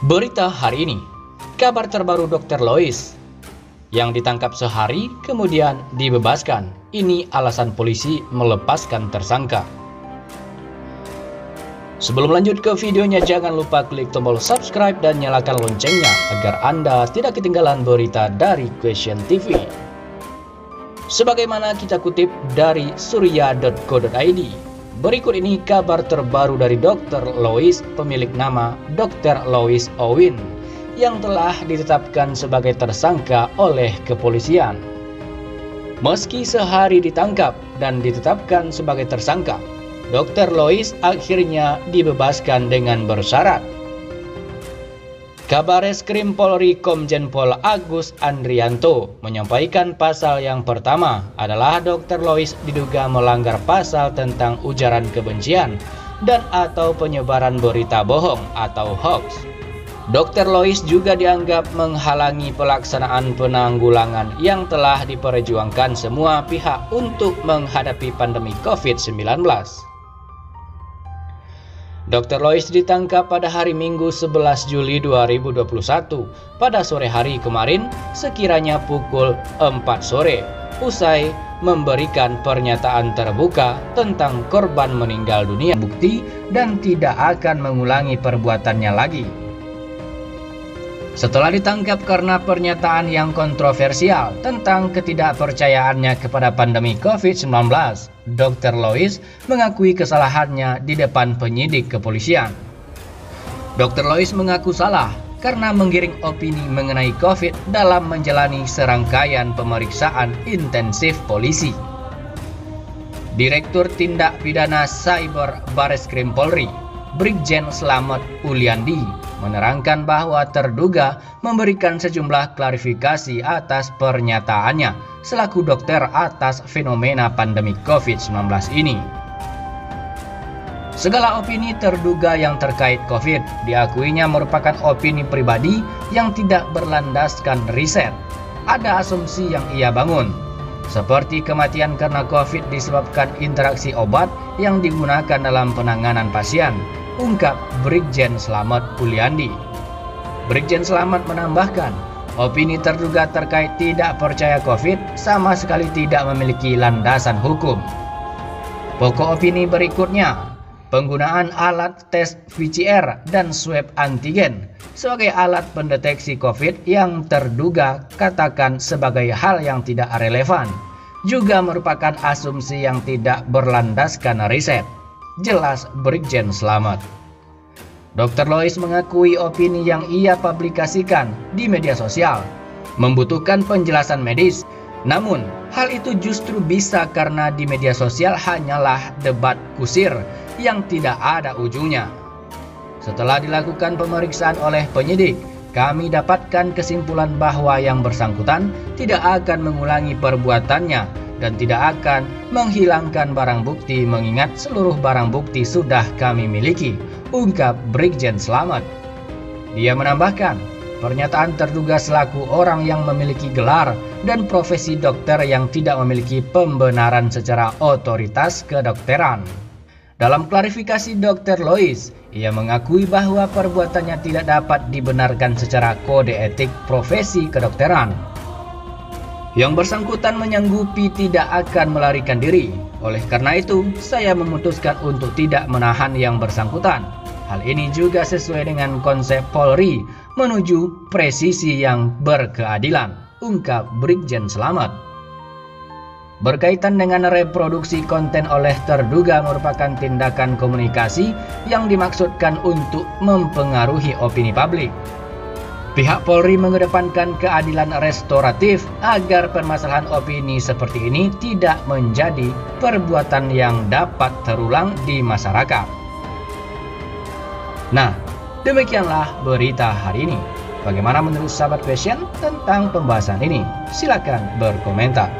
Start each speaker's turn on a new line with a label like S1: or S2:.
S1: Berita hari ini, kabar terbaru Dr. Lois yang ditangkap sehari kemudian dibebaskan. Ini alasan polisi melepaskan tersangka. Sebelum lanjut ke videonya, jangan lupa klik tombol subscribe dan nyalakan loncengnya agar Anda tidak ketinggalan berita dari Question TV. Sebagaimana kita kutip dari surya.co.id, berikut ini kabar terbaru dari Dr. Lois, pemilik nama Dr. Lois Owin, yang telah ditetapkan sebagai tersangka oleh kepolisian. Meski sehari ditangkap dan ditetapkan sebagai tersangka, Dr. Lois akhirnya dibebaskan dengan bersyarat. Kabareskrim Polri Komjen Pol Agus Andrianto menyampaikan pasal yang pertama adalah Dr. Lois diduga melanggar pasal tentang ujaran kebencian dan atau penyebaran berita bohong atau hoax. Dr. Lois juga dianggap menghalangi pelaksanaan penanggulangan yang telah diperjuangkan semua pihak untuk menghadapi pandemi COVID-19. Dr. Lois ditangkap pada hari Minggu 11 Juli 2021 pada sore hari kemarin sekiranya pukul 4 sore usai memberikan pernyataan terbuka tentang korban meninggal dunia bukti dan tidak akan mengulangi perbuatannya lagi. Setelah ditangkap karena pernyataan yang kontroversial tentang ketidakpercayaannya kepada pandemi COVID-19, Dr. Lois mengakui kesalahannya di depan penyidik kepolisian. Dr. Lois mengaku salah karena menggiring opini mengenai COVID dalam menjalani serangkaian pemeriksaan intensif polisi. Direktur Tindak Pidana Cyber Bareskrim Polri, Brigjen Slamet Uliandi, menerangkan bahwa terduga memberikan sejumlah klarifikasi atas pernyataannya selaku dokter atas fenomena pandemi COVID-19 ini. Segala opini terduga yang terkait COVID diakuinya merupakan opini pribadi yang tidak berlandaskan riset. Ada asumsi yang ia bangun, seperti kematian karena COVID disebabkan interaksi obat yang digunakan dalam penanganan pasien, ungkap Brigjen Slamet Uliandi. Brigjen Slamet menambahkan, opini terduga terkait tidak percaya COVID sama sekali tidak memiliki landasan hukum. Pokok opini berikutnya, penggunaan alat tes PCR dan swab antigen sebagai alat pendeteksi COVID yang terduga katakan sebagai hal yang tidak relevan, juga merupakan asumsi yang tidak berlandaskan riset, jelas Brigjen Slamet. Dr. Lois mengakui opini yang ia publikasikan di media sosial membutuhkan penjelasan medis, namun hal itu justru bisa karena di media sosial hanyalah debat kusir yang tidak ada ujungnya. Setelah dilakukan pemeriksaan oleh penyidik, kami dapatkan kesimpulan bahwa yang bersangkutan tidak akan mengulangi perbuatannya dan tidak akan menghilangkan barang bukti mengingat seluruh barang bukti sudah kami miliki, ungkap Brigjen Slamet. Dia menambahkan, pernyataan terduga selaku orang yang memiliki gelar dan profesi dokter yang tidak memiliki pembenaran secara otoritas kedokteran. Dalam klarifikasi Dr. Lois, ia mengakui bahwa perbuatannya tidak dapat dibenarkan secara kode etik profesi kedokteran. Yang bersangkutan menyanggupi tidak akan melarikan diri. Oleh karena itu, saya memutuskan untuk tidak menahan yang bersangkutan. Hal ini juga sesuai dengan konsep Polri menuju presisi yang berkeadilan, ungkap Brigjen Slamet. Berkaitan dengan reproduksi konten oleh terduga merupakan tindakan komunikasi yang dimaksudkan untuk mempengaruhi opini publik. Pihak Polri mengedepankan keadilan restoratif agar permasalahan opini seperti ini tidak menjadi perbuatan yang dapat terulang di masyarakat. Nah, demikianlah berita hari ini. Bagaimana menurut sahabat Question tentang pembahasan ini? Silakan berkomentar.